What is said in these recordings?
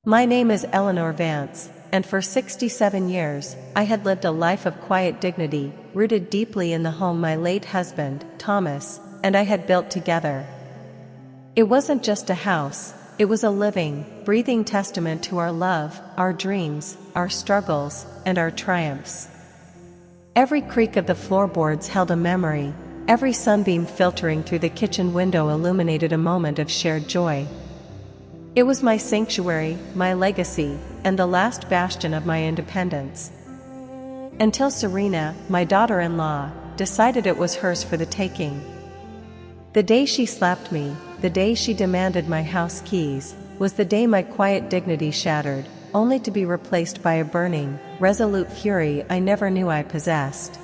My name is Eleanor Vance, and for 67 years, I had lived a life of quiet dignity, rooted deeply in the home my late husband, Thomas, and I had built together. It wasn't just a house, it was a living, breathing testament to our love, our dreams, our struggles, and our triumphs. Every creak of the floorboards held a memory, every sunbeam filtering through the kitchen window illuminated a moment of shared joy. It was my sanctuary, my legacy, and the last bastion of my independence. Until Serena, my daughter-in-law, decided it was hers for the taking. The day she slapped me, the day she demanded my house keys, was the day my quiet dignity shattered, only to be replaced by a burning, resolute fury I never knew I possessed.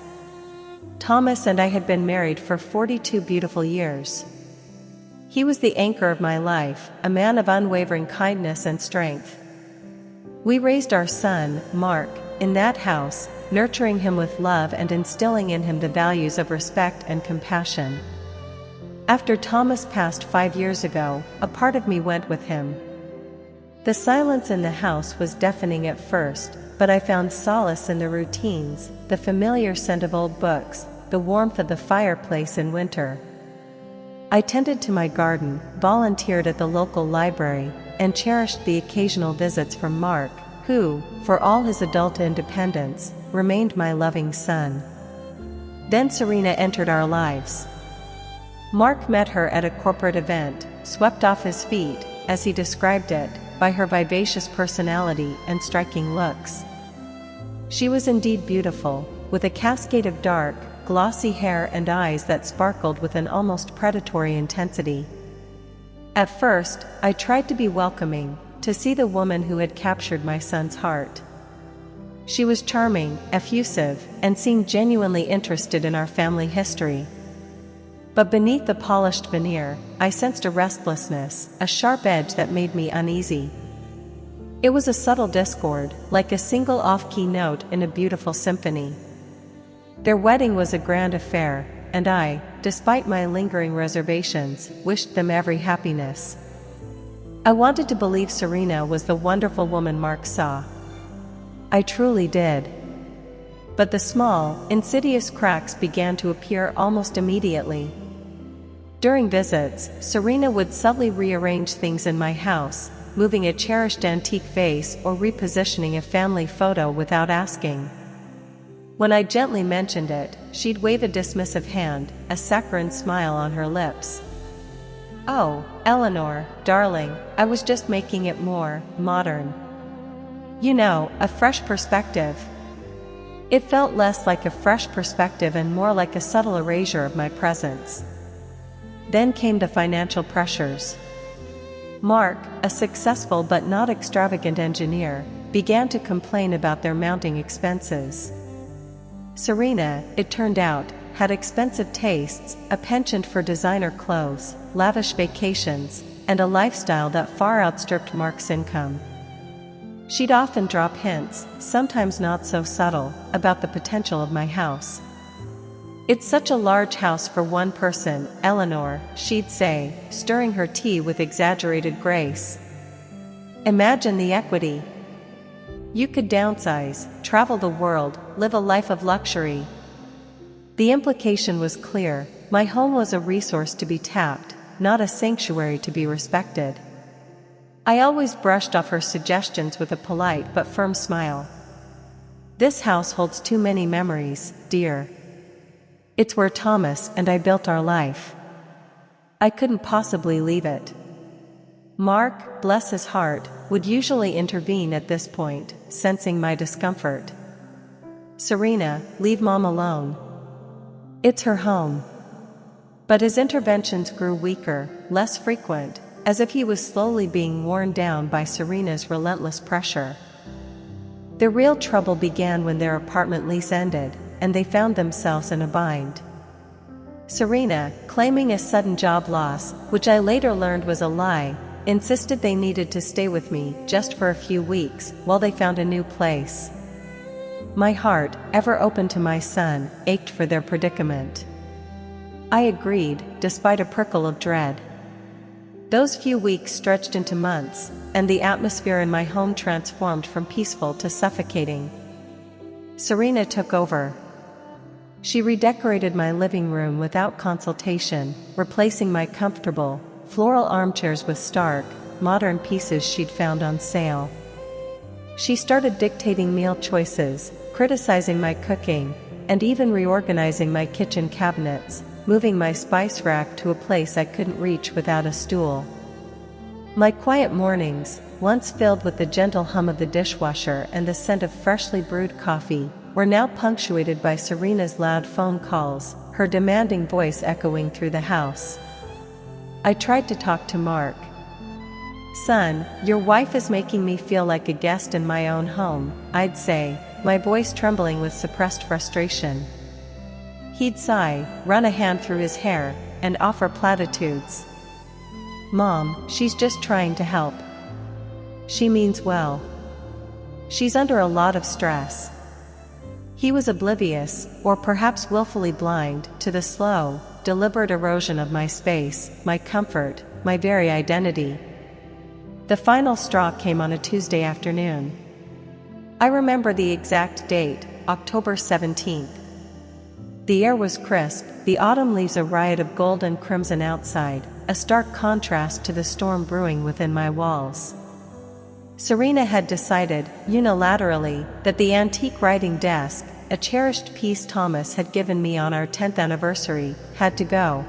Thomas and I had been married for 42 beautiful years. He was the anchor of my life, a man of unwavering kindness and strength. We raised our son, Mark, in that house, nurturing him with love and instilling in him the values of respect and compassion. After Thomas passed 5 years ago, a part of me went with him. The silence in the house was deafening at first, but I found solace in the routines, the familiar scent of old books, the warmth of the fireplace in winter. I tended to my garden, volunteered at the local library, and cherished the occasional visits from Mark, who, for all his adult independence, remained my loving son. Then Serena entered our lives. Mark met her at a corporate event, swept off his feet, as he described it, by her vivacious personality and striking looks. She was indeed beautiful, with a cascade of dark, glossy hair and eyes that sparkled with an almost predatory intensity. At first, I tried to be welcoming, to see the woman who had captured my son's heart. She was charming, effusive, and seemed genuinely interested in our family history. But beneath the polished veneer, I sensed a restlessness, a sharp edge that made me uneasy. It was a subtle discord, like a single off-key note in a beautiful symphony. Their wedding was a grand affair, and I, despite my lingering reservations, wished them every happiness. I wanted to believe Serena was the wonderful woman Mark saw. I truly did. But the small, insidious cracks began to appear almost immediately. During visits, Serena would subtly rearrange things in my house, moving a cherished antique vase or repositioning a family photo without asking. When I gently mentioned it, she'd wave a dismissive hand, a saccharine smile on her lips. "Oh, Eleanor, darling, I was just making it more modern. You know, a fresh perspective." It felt less like a fresh perspective and more like a subtle erasure of my presence. Then came the financial pressures. Mark, a successful but not extravagant engineer, began to complain about their mounting expenses. Serena, it turned out, had expensive tastes, a penchant for designer clothes, lavish vacations, and a lifestyle that far outstripped Mark's income. She'd often drop hints, sometimes not so subtle, about the potential of my house. "It's such a large house for one person, Eleanor," she'd say, stirring her tea with exaggerated grace. "Imagine the equity. You could downsize, travel the world, live a life of luxury." The implication was clear: my home was a resource to be tapped, not a sanctuary to be respected. I always brushed off her suggestions with a polite but firm smile. "This house holds too many memories, dear. It's where Thomas and I built our life. I couldn't possibly leave it." Mark, bless his heart, would usually intervene at this point, sensing my discomfort. "Serena, leave Mom alone. It's her home." But his interventions grew weaker, less frequent, as if he was slowly being worn down by Serena's relentless pressure. The real trouble began when their apartment lease ended, and they found themselves in a bind. Serena, claiming a sudden job loss, which I later learned was a lie, insisted they needed to stay with me just for a few weeks while they found a new place. My heart, ever open to my son, ached for their predicament. I agreed, despite a prickle of dread. Those few weeks stretched into months, and the atmosphere in my home transformed from peaceful to suffocating. Serena took over. She redecorated my living room without consultation, replacing my comfortable, floral armchairs with stark, modern pieces she'd found on sale. She started dictating meal choices, criticizing my cooking, and even reorganizing my kitchen cabinets, moving my spice rack to a place I couldn't reach without a stool. My quiet mornings, once filled with the gentle hum of the dishwasher and the scent of freshly brewed coffee, were now punctuated by Serena's loud phone calls, her demanding voice echoing through the house. I tried to talk to Mark. "Son, your wife is making me feel like a guest in my own home," I'd say, my voice trembling with suppressed frustration. He'd sigh, run a hand through his hair, and offer platitudes. "Mom, she's just trying to help. She means well. She's under a lot of stress." He was oblivious, or perhaps willfully blind, to the slow, deliberate erosion of my space, my comfort, my very identity. The final straw came on a Tuesday afternoon. I remember the exact date, October 17th. The air was crisp, the autumn leaves a riot of gold and crimson outside, a stark contrast to the storm brewing within my walls. Serena had decided, unilaterally, that the antique writing desk, a cherished piece Thomas had given me on our 10th anniversary, had to go.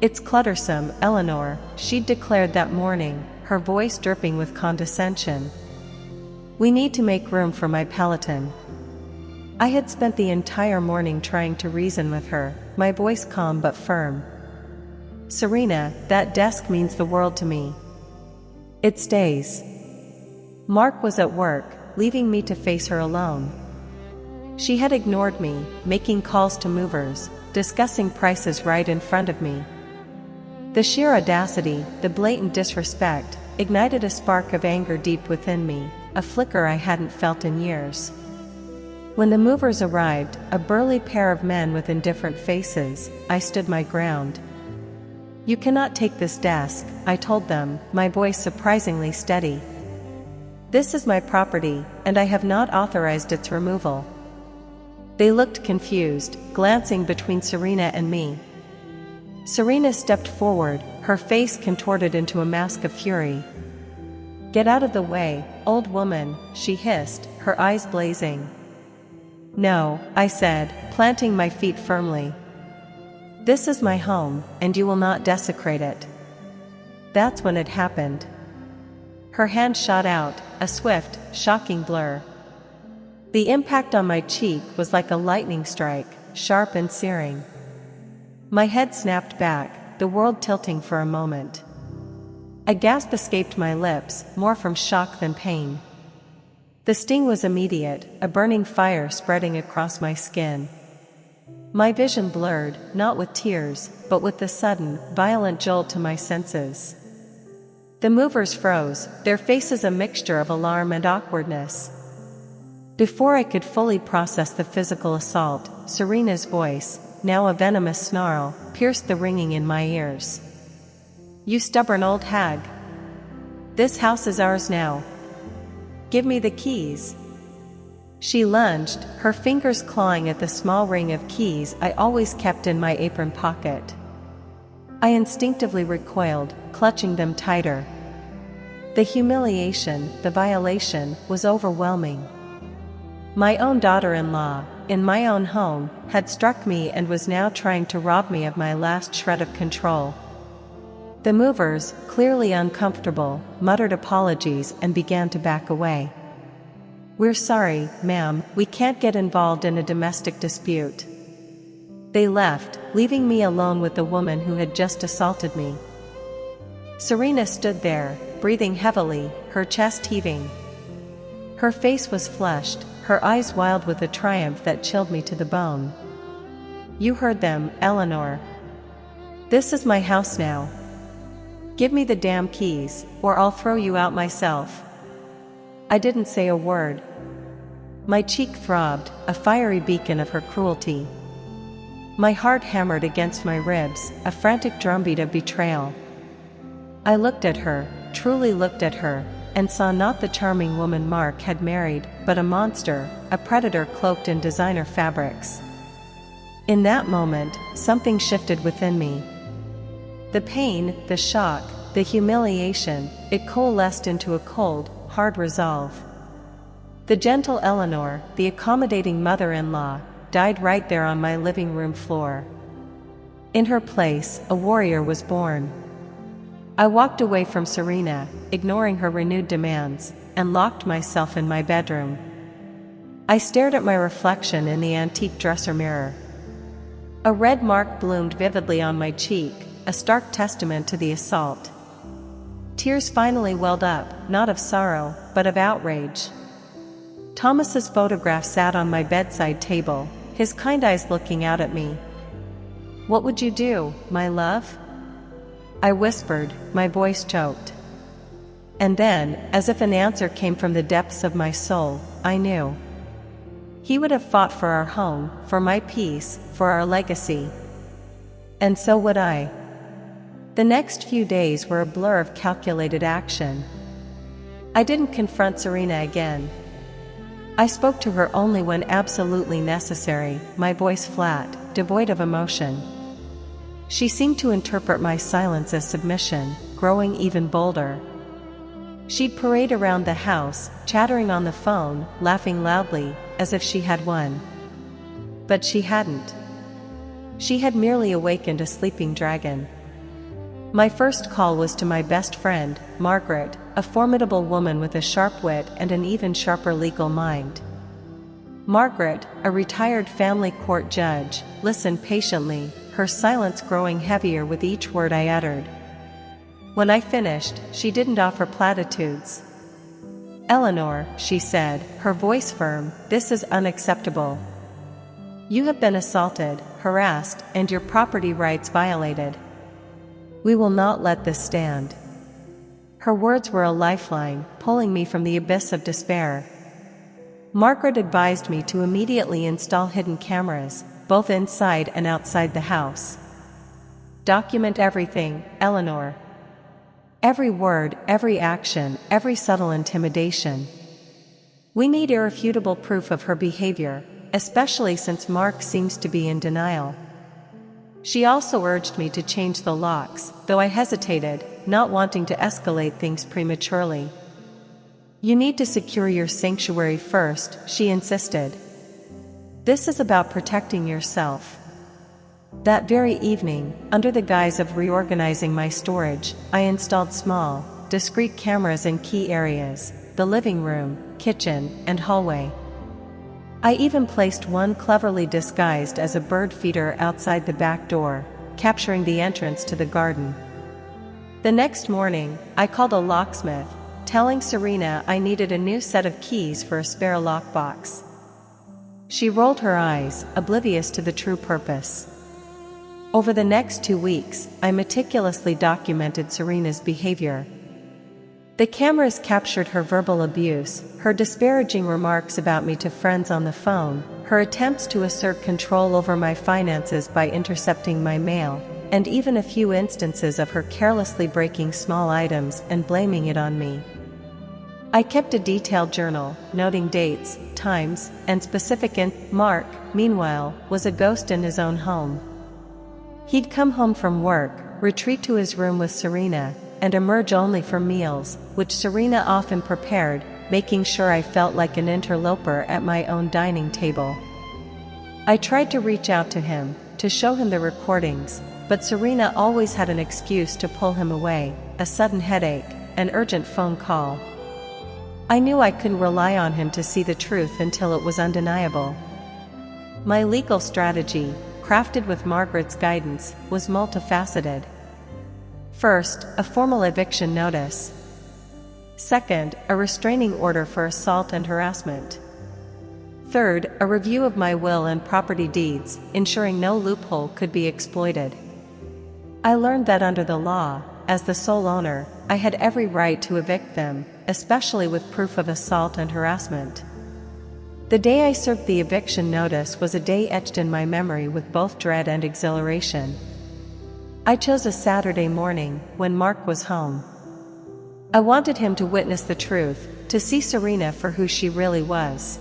"It's cluttersome, Eleanor," she'd declared that morning, her voice dripping with condescension. "We need to make room for my Peloton." I had spent the entire morning trying to reason with her, my voice calm but firm. "Serena, that desk means the world to me. It stays." Mark was at work, leaving me to face her alone. She had ignored me, making calls to movers, discussing prices right in front of me. The sheer audacity, the blatant disrespect, ignited a spark of anger deep within me, a flicker I hadn't felt in years. When the movers arrived, a burly pair of men with indifferent faces, I stood my ground. "You cannot take this desk," I told them, my voice surprisingly steady. "This is my property, and I have not authorized its removal." They looked confused, glancing between Serena and me. Serena stepped forward, her face contorted into a mask of fury. "Get out of the way, old woman," she hissed, her eyes blazing. "No," I said, planting my feet firmly. "This is my home, and you will not desecrate it." That's when it happened. Her hand shot out, a swift, shocking blur. The impact on my cheek was like a lightning strike, sharp and searing. My head snapped back, the world tilting for a moment. A gasp escaped my lips, more from shock than pain. The sting was immediate, a burning fire spreading across my skin. My vision blurred, not with tears, but with the sudden, violent jolt to my senses. The movers froze, their faces a mixture of alarm and awkwardness. Before I could fully process the physical assault, Serena's voice, now a venomous snarl, pierced the ringing in my ears. "You stubborn old hag! This house is ours now. Give me the keys." She lunged, her fingers clawing at the small ring of keys I always kept in my apron pocket. I instinctively recoiled, clutching them tighter. The humiliation, the violation, was overwhelming. My own daughter-in-law, in my own home, had struck me and was now trying to rob me of my last shred of control. The movers, clearly uncomfortable, muttered apologies and began to back away. "We're sorry, ma'am, we can't get involved in a domestic dispute." They left, leaving me alone with the woman who had just assaulted me. Serena stood there, breathing heavily, her chest heaving. Her face was flushed, her eyes wild with a triumph that chilled me to the bone. "You heard them, Eleanor. This is my house now. Give me the damn keys, or I'll throw you out myself." I didn't say a word. My cheek throbbed, a fiery beacon of her cruelty. My heart hammered against my ribs, a frantic drumbeat of betrayal. I looked at her, truly looked at her, and saw not the charming woman Mark had married, but a monster, a predator cloaked in designer fabrics. In that moment, something shifted within me. The pain, the shock, the humiliation, it coalesced into a cold, hard resolve. The gentle Eleanor, the accommodating mother-in-law, died right there on my living room floor. In her place, a warrior was born. I walked away from Serena, ignoring her renewed demands, and locked myself in my bedroom. I stared at my reflection in the antique dresser mirror. A red mark bloomed vividly on my cheek, a stark testament to the assault. Tears finally welled up, not of sorrow, but of outrage. Thomas's photograph sat on my bedside table, his kind eyes looking out at me. "What would you do, my love?" I whispered, my voice choked. And then, as if an answer came from the depths of my soul, I knew. He would have fought for our home, for my peace, for our legacy. And so would I. The next few days were a blur of calculated action. I didn't confront Serena again. I spoke to her only when absolutely necessary, my voice flat, devoid of emotion. She seemed to interpret my silence as submission, growing even bolder. She'd parade around the house, chattering on the phone, laughing loudly, as if she had won. But she hadn't. She had merely awakened a sleeping dragon. My first call was to my best friend, Margaret, a formidable woman with a sharp wit and an even sharper legal mind. Margaret, a retired family court judge, listened patiently, her silence growing heavier with each word I uttered. When I finished, she didn't offer platitudes. "Eleanor," she said, her voice firm, "this is unacceptable. You have been assaulted, harassed, and your property rights violated. We will not let this stand." Her words were a lifeline, pulling me from the abyss of despair. Margaret advised me to immediately install hidden cameras, both inside and outside the house. "Document everything, Eleanor. Every word, every action, every subtle intimidation. We need irrefutable proof of her behavior, especially since Mark seems to be in denial." She also urged me to change the locks, though I hesitated, not wanting to escalate things prematurely. "You need to secure your sanctuary first," she insisted. "This is about protecting yourself." That very evening, under the guise of reorganizing my storage, I installed small, discrete cameras in key areas: the living room, kitchen, and hallway. I even placed one cleverly disguised as a bird feeder outside the back door, capturing the entrance to the garden. The next morning, I called a locksmith, telling Serena I needed a new set of keys for a spare lockbox. She rolled her eyes, oblivious to the true purpose. Over the next 2 weeks, I meticulously documented Serena's behavior. The cameras captured her verbal abuse, her disparaging remarks about me to friends on the phone, her attempts to assert control over my finances by intercepting my mail, and even a few instances of her carelessly breaking small items and blaming it on me. I kept a detailed journal, noting dates, times, and Mark, meanwhile, was a ghost in his own home. He'd come home from work, retreat to his room with Serena, and emerge only for meals, which Serena often prepared, making sure I felt like an interloper at my own dining table. I tried to reach out to him, to show him the recordings, but Serena always had an excuse to pull him away: a sudden headache, an urgent phone call. I knew I couldn't rely on him to see the truth until it was undeniable. My legal strategy, crafted with Margaret's guidance, was multifaceted. First, a formal eviction notice. Second, a restraining order for assault and harassment. Third, a review of my will and property deeds, ensuring no loophole could be exploited. I learned that under the law, as the sole owner, I had every right to evict them, especially with proof of assault and harassment. The day I served the eviction notice was a day etched in my memory with both dread and exhilaration. I chose a Saturday morning, when Mark was home. I wanted him to witness the truth, to see Serena for who she really was.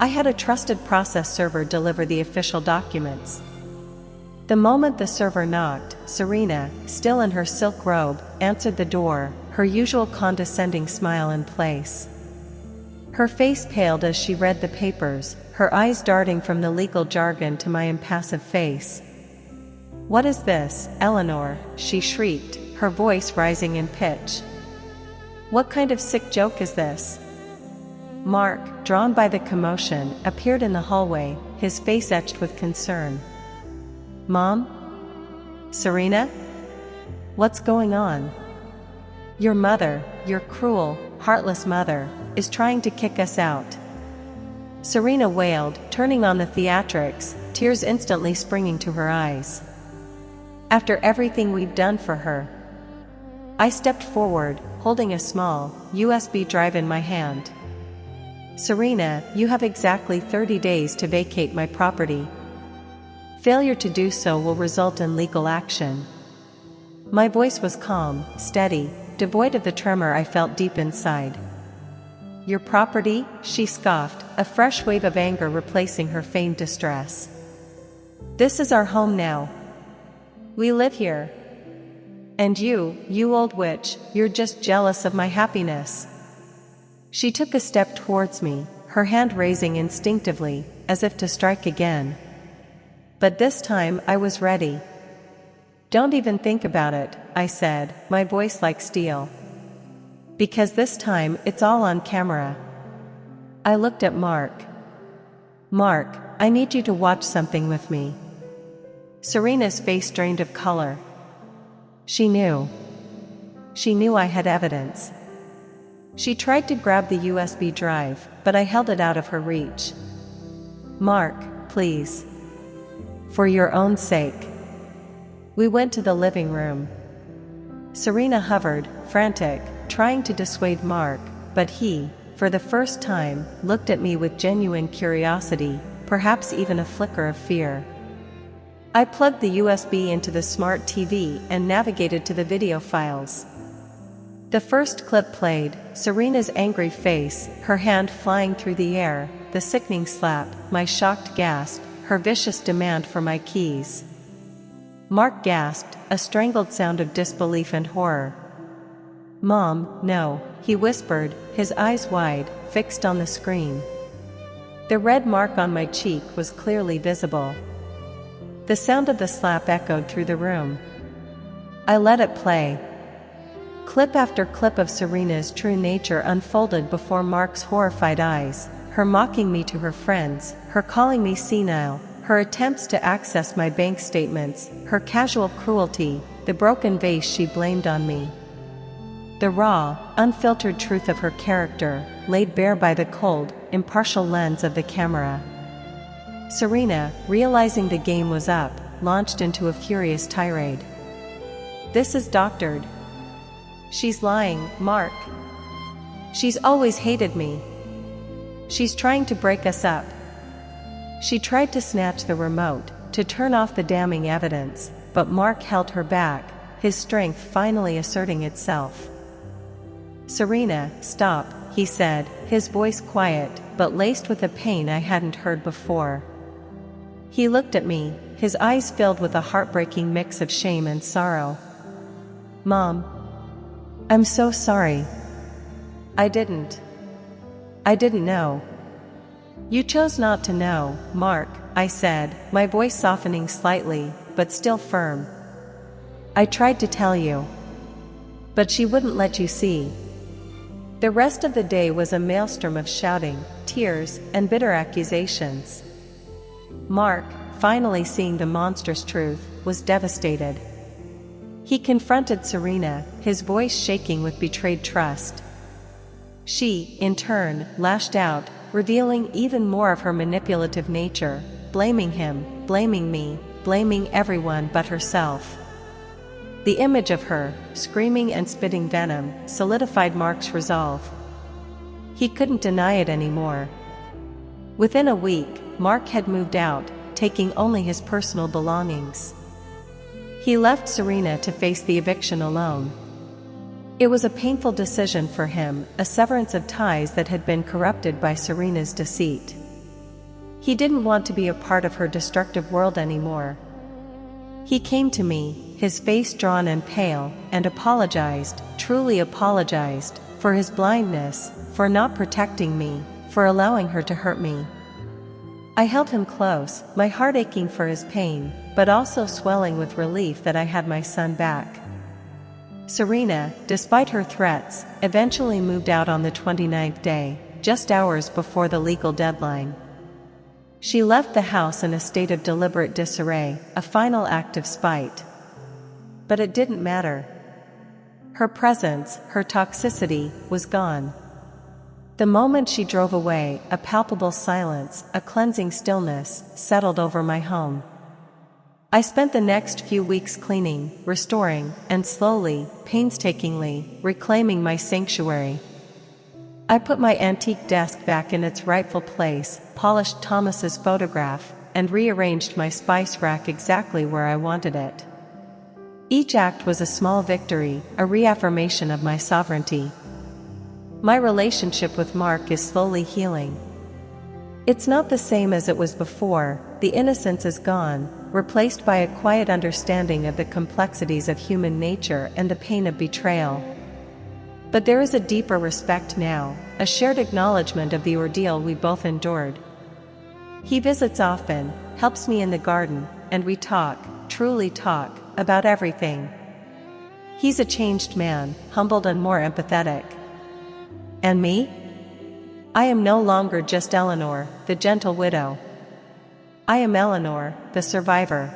I had a trusted process server deliver the official documents. The moment the server knocked, Serena, still in her silk robe, answered the door, her usual condescending smile in place. Her face paled as she read the papers, her eyes darting from the legal jargon to my impassive face. "What is this, Eleanor?" she shrieked, her voice rising in pitch. "What kind of sick joke is this?" Mark, drawn by the commotion, appeared in the hallway, his face etched with concern. "Mom? Serena? What's going on? Your mother, your cruel, heartless mother, is trying to kick us out," Serena wailed, turning on the theatrics, tears instantly springing to her eyes. "After everything we've done for her." I stepped forward, holding a small USB drive in my hand. "Serena, you have exactly 30 days to vacate my property. Failure to do so will result in legal action." My voice was calm, steady, devoid of the tremor I felt deep inside. "Your property?" she scoffed, a fresh wave of anger replacing her feigned distress. "This is our home now. We live here. And you old witch, you're just jealous of my happiness." She took a step towards me, her hand raising instinctively, as if to strike again. But this time I was ready. "Don't even think about it," I said, my voice like steel. "Because this time it's all on camera." I looked at Mark. "Mark, I need you to watch something with me." Serena's face drained of color. She knew. She knew I had evidence. She tried to grab the USB drive, but I held it out of her reach. "Mark, please. For your own sake." We went to the living room. Serena hovered, frantic, trying to dissuade Mark, but he, for the first time, looked at me with genuine curiosity, perhaps even a flicker of fear. I plugged the USB into the smart TV and navigated to the video files. The first clip played, Serena's angry face, her hand flying through the air, the sickening slap, my shocked gasp, her vicious demand for my keys. Mark gasped, a strangled sound of disbelief and horror. "Mom, no," he whispered, his eyes wide, fixed on the screen. The red mark on my cheek was clearly visible. The sound of the slap echoed through the room. I let it play. Clip after clip of Serena's true nature unfolded before Mark's horrified eyes, her mocking me to her friends, her calling me senile, her attempts to access my bank statements, her casual cruelty, the broken vase she blamed on me. The raw, unfiltered truth of her character, laid bare by the cold, impartial lens of the camera. Serena, realizing the game was up, launched into a furious tirade. "This is doctored. She's lying, Mark. She's always hated me. She's trying to break us up." She tried to snatch the remote, to turn off the damning evidence, but Mark held her back, his strength finally asserting itself. "Serena, stop," he said, his voice quiet, but laced with a pain I hadn't heard before. He looked at me, his eyes filled with a heartbreaking mix of shame and sorrow. "Mom, I'm so sorry. I didn't know." "You chose not to know, Mark," I said, my voice softening slightly, but still firm. "I tried to tell you. But she wouldn't let you see." The rest of the day was a maelstrom of shouting, tears, and bitter accusations. Mark, finally seeing the monstrous truth, was devastated. He confronted Serena, his voice shaking with betrayed trust. She, in turn, lashed out, revealing even more of her manipulative nature, blaming him, blaming me, blaming everyone but herself. The image of her, screaming and spitting venom, solidified Mark's resolve. He couldn't deny it anymore. Within a week, Mark had moved out, taking only his personal belongings. He left Serena to face the eviction alone. It was a painful decision for him, a severance of ties that had been corrupted by Serena's deceit. He didn't want to be a part of her destructive world anymore. He came to me, his face drawn and pale, and apologized, truly apologized, for his blindness, for not protecting me, for allowing her to hurt me. I held him close, my heart aching for his pain, but also swelling with relief that I had my son back. Serena, despite her threats, eventually moved out on the 29th day, just hours before the legal deadline. She left the house in a state of deliberate disarray, a final act of spite. But it didn't matter. Her presence, her toxicity, was gone. The moment she drove away, a palpable silence, a cleansing stillness, settled over my home. I spent the next few weeks cleaning, restoring, and slowly, painstakingly, reclaiming my sanctuary. I put my antique desk back in its rightful place, polished Thomas's photograph, and rearranged my spice rack exactly where I wanted it. Each act was a small victory, a reaffirmation of my sovereignty. My relationship with Mark is slowly healing. It's not the same as it was before, the innocence is gone, replaced by a quiet understanding of the complexities of human nature and the pain of betrayal. But there is a deeper respect now, a shared acknowledgement of the ordeal we both endured. He visits often, helps me in the garden, and we talk, truly talk, about everything. He's a changed man, humbled and more empathetic. And me? I am no longer just Eleanor, the gentle widow. I am Eleanor, the survivor.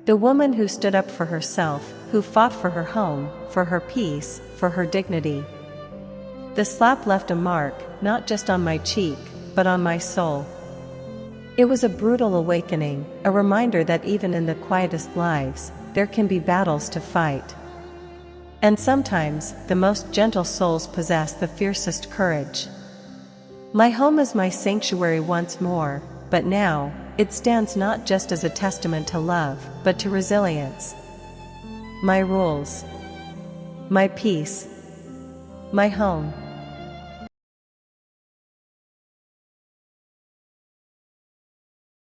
The woman who stood up for herself, who fought for her home, for her peace, for her dignity. The slap left a mark, not just on my cheek, but on my soul. It was a brutal awakening, a reminder that even in the quietest lives, there can be battles to fight. And sometimes, the most gentle souls possess the fiercest courage. My home is my sanctuary once more, but now, it stands not just as a testament to love, but to resilience. My rules. My peace. My home.